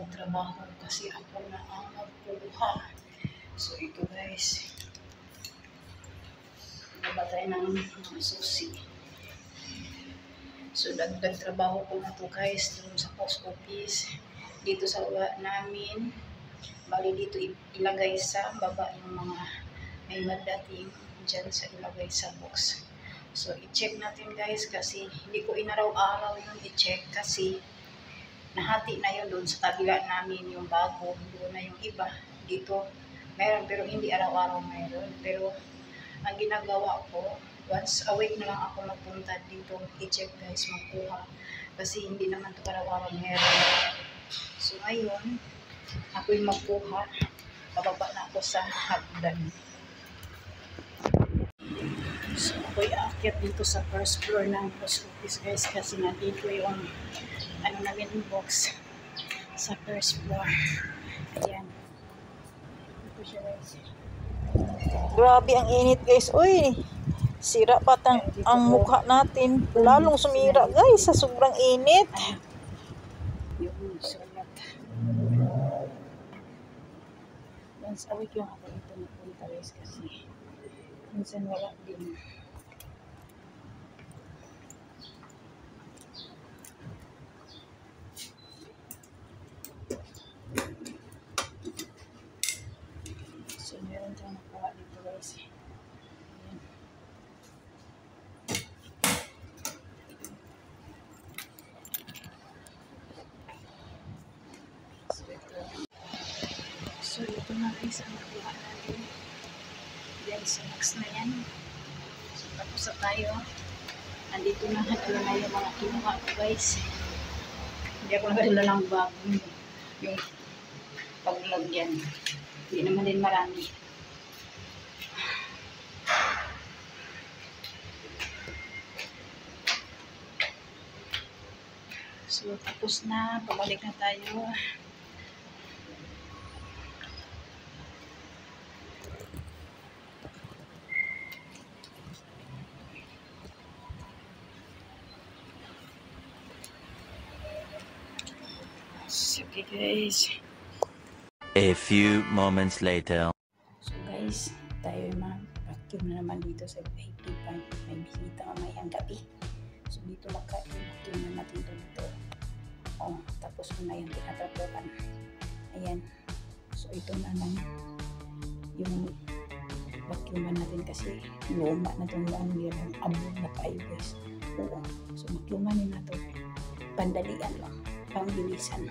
magtrabaho kasi ako na ang magkuha. So ito guys, nabatay ng mga susi. So dagdag trabaho ko na to guys dun sa post office. Dito sa baba namin, bali dito ilagay sa baba yung mga may madating dyan sa ilagay sa box. So i-check natin guys kasi hindi ko inaraw-araw yung i-check kasi nahati na yun doon sa kabila namin yung bago, doon na yung iba. Dito meron pero hindi araw-araw meron. Pero ang ginagawa ko, once a week na lang ako magpunta dito i-check guys, magkuha. Kasi hindi naman ito araw-araw meron. So ngayon, ako'y magkuha. Bababa na ako sa hagdan. So ako'y aakyat dito sa first floor ng post office guys kasi nandito yung ano namin box sa first floor. Ayan. Ito siya guys. Grabe ang init guys. Uy, sira pa ang mukha natin. Lalong sumira guys sa sobrang init. Yung sulat. Once a week lang ako ito napunta guys kasi minsan wala din. So meron tayong nakuha dito guys. Ayan. So ito na guys ang nakuha natin. Then sa next na yan. So tapos na tayo. Nandito na yung mga kinuha ko guys. Hindi ako nagadala ng bag. Yung paglagyan. Hindi naman din marami. So tapos na. Pabalik na tayo. Okay guys. A few moments later. So guys, tayo mag-vacuum na naman dito sa VIP pan. May bisita mamayang gabi. So dito mag-vacuum na natin dito. Oh, tapos ko na yung tinatrapukan. Ayan. So ito na lang yung vacuuman natin kasi luma na itong lang yung abog na tayo guys. Oo. So vacuumanin na ito. Pandalian lang. Pangbilisan.